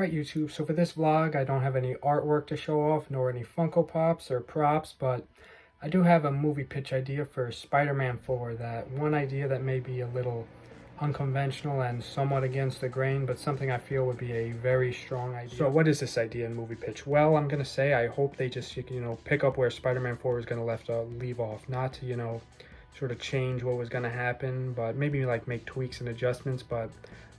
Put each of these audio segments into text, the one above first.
Alright YouTube, so for this vlog I don't have any artwork to show off nor any Funko Pops or props, but I do have a movie pitch idea for Spider-Man 4. That one idea that may be a little unconventional and somewhat against the grain, but something I feel would be a very strong idea. So what is this idea in movie pitch? Well, I'm going to say I hope they just, pick up where Spider-Man 4 is going to leave off. Not to, sort of change what was going to happen, but maybe like make tweaks and adjustments. But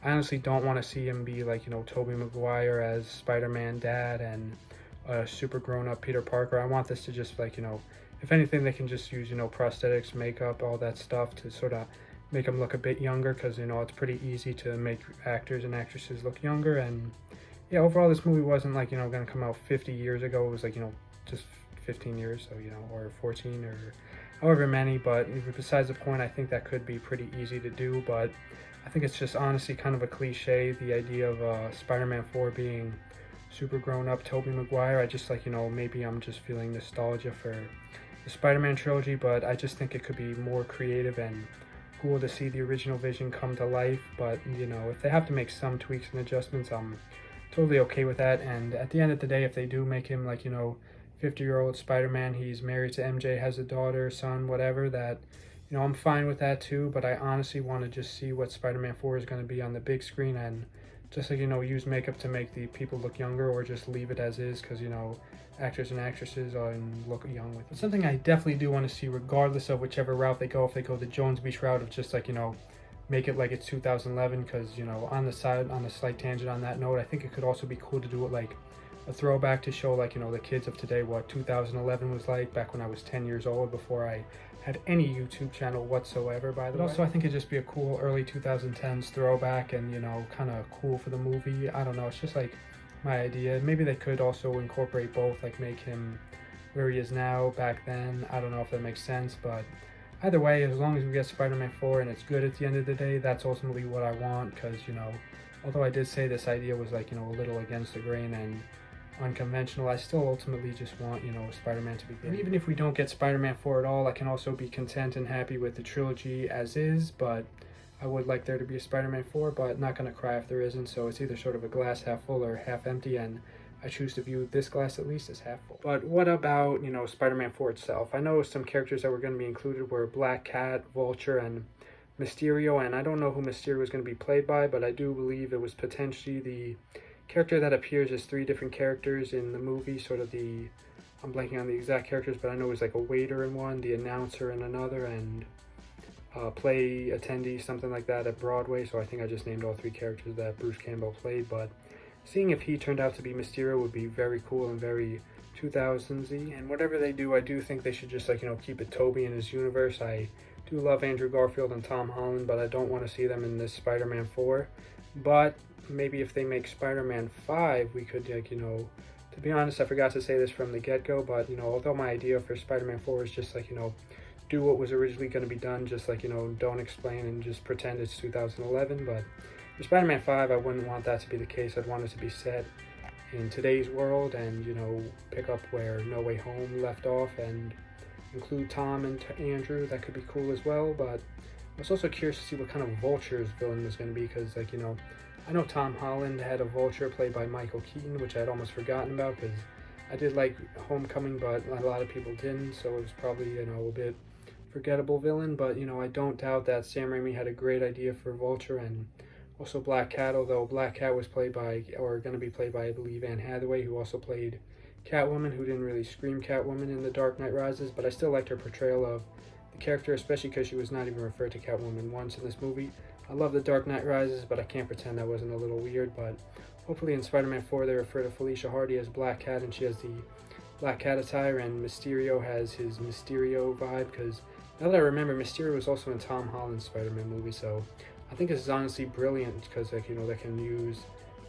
I honestly don't want to see him be like, Tobey Maguire as Spider-Man dad and a super grown-up Peter Parker. I want this to just like, if anything, they can just use, prosthetics, makeup, all that stuff to sort of make them look a bit younger, because, it's pretty easy to make actors and actresses look younger. And yeah, overall, this movie wasn't like, going to come out 50 years ago. It was like, just 15 years, so, or 14 or however many. But besides the point, I think that could be pretty easy to do. But I think it's just honestly kind of a cliche, the idea of Spider-Man 4 being super grown-up Tobey Maguire. I just like, maybe I'm just feeling nostalgia for the Spider-Man trilogy, but I just think it could be more creative and cool to see the original vision come to life. But, if they have to make some tweaks and adjustments, I'm totally okay with that. And at the end of the day, if they do make him like, 50-year-old Spider-Man, he's married to MJ, has a daughter, son, whatever, that, I'm fine with that too. But I honestly want to just see what Spider-Man 4 is going to be on the big screen, and just like, use makeup to make the people look younger, or just leave it as is, because, actors and actresses look young with it. But something I definitely do want to see, regardless of whichever route they go, if they go the Jones Beach route of just like, make it like it's 2011, because, on the slight tangent on that note, I think it could also be cool to do it like a throwback to show like, the kids of today what 2011 was like, back when I was 10 years old, before I had any YouTube channel whatsoever, by the way. But also I think it'd just be a cool early 2010s throwback, and, kind of cool for the movie. I don't know, it's just like my idea. Maybe they could also incorporate both, like make him where he is now back then. I don't know if that makes sense, but either way, as long as we get Spider-Man 4 and it's good at the end of the day, that's ultimately what I want. Because, although I did say this idea was like, a little against the grain and unconventional, I still ultimately just want, Spider-Man to be good. And even if we don't get Spider-Man 4 at all, I can also be content and happy with the trilogy as is. But I would like there to be a Spider-Man 4, but not going to cry if there isn't. So it's either sort of a glass half full or half empty, and I choose to view this glass at least as half full. But what about, Spider-Man 4 itself? I know some characters that were going to be included were Black Cat, Vulture, and Mysterio, and I don't know who Mysterio is going to be played by, but I do believe it was potentially the character that appears as 3 different characters in the movie, sort of the, I'm blanking on the exact characters, but I know it was like a waiter in one, the announcer in another, and play attendee, something like that, at Broadway. So I think I just named all 3 characters that Bruce Campbell played. But seeing if he turned out to be Mysterio would be very cool and very 2000s-y. And whatever they do, I do think they should just like, keep it Tobey in his universe. I do love Andrew Garfield and Tom Holland, but I don't want to see them in this Spider-Man 4. But maybe if they make Spider-Man 5, we could, like, to be honest, I forgot to say this from the get-go, but, although my idea for Spider-Man 4 is just, like, do what was originally going to be done, just, like, don't explain and just pretend it's 2011, but for Spider-Man 5, I wouldn't want that to be the case. I'd want it to be set in today's world and, pick up where No Way Home left off and include Tom and Andrew. That could be cool as well. But I was also curious to see what kind of Vulture's villain was going to be, because, like, I know Tom Holland had a Vulture played by Michael Keaton, which I'd almost forgotten about, because I did like Homecoming, but a lot of people didn't, so it was probably, a bit forgettable villain. But, I don't doubt that Sam Rami had a great idea for Vulture, and also Black Cat, although Black Cat was played by, or going to be played by, I believe, Anne Hathaway, who also played Catwoman, who didn't really scream Catwoman in The Dark Knight Rises, but I still liked her portrayal of the character, especially because she was not even referred to Catwoman once in this movie. I love The Dark Knight Rises, but I can't pretend that wasn't a little weird. But hopefully in Spider-Man 4 they refer to Felicia Hardy as Black Cat, and she has the Black Cat attire, and Mysterio has his Mysterio vibe, because now that I remember, Mysterio was also in Tom Holland's Spider-Man movie. So I think this is honestly brilliant, because, like, they can use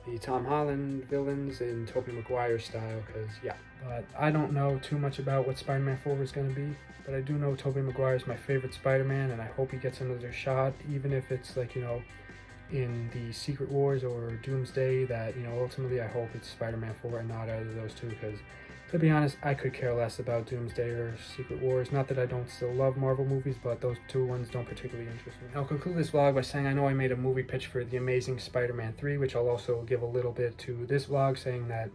the Tom Holland villains in Tobey Maguire style, because, yeah. But I don't know too much about what Spider-Man 4 is going to be, but I do know Tobey Maguire is my favorite Spider-Man, and I hope he gets another shot, even if it's, like, in the Secret Wars or Doomsday, that, ultimately I hope it's Spider-Man 4 and not either of those two, because To be honest, I could care less about Doomsday or Secret Wars. Not that I don't still love Marvel movies, but those two ones don't particularly interest me. I'll conclude this vlog by saying I know I made a movie pitch for The Amazing Spider-Man 3, which I'll also give a little bit to this vlog, saying that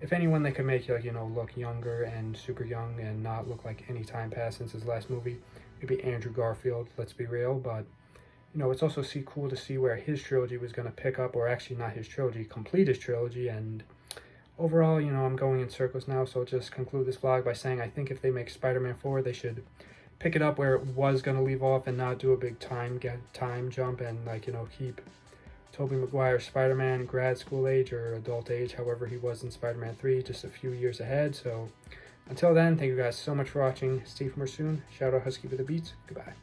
if anyone they could make, like, you know, look younger and super young and not look like any time passed since his last movie, it'd be Andrew Garfield, let's be real. But, you know, it's also cool to see where his trilogy was going to pick up, or actually not his trilogy, complete his trilogy. And overall, you know, I'm going in circles now, so I'll just conclude this vlog by saying I think if they make Spider-Man 4, they should pick it up where it was going to leave off and not do a big time jump and, like, you know, keep Tobey Maguire Spider-Man grad school age or adult age, however he was in Spider-Man 3, just a few years ahead. So until then, thank you guys so much for watching. Steve from soon. Shout out Husky with the Beats. Goodbye.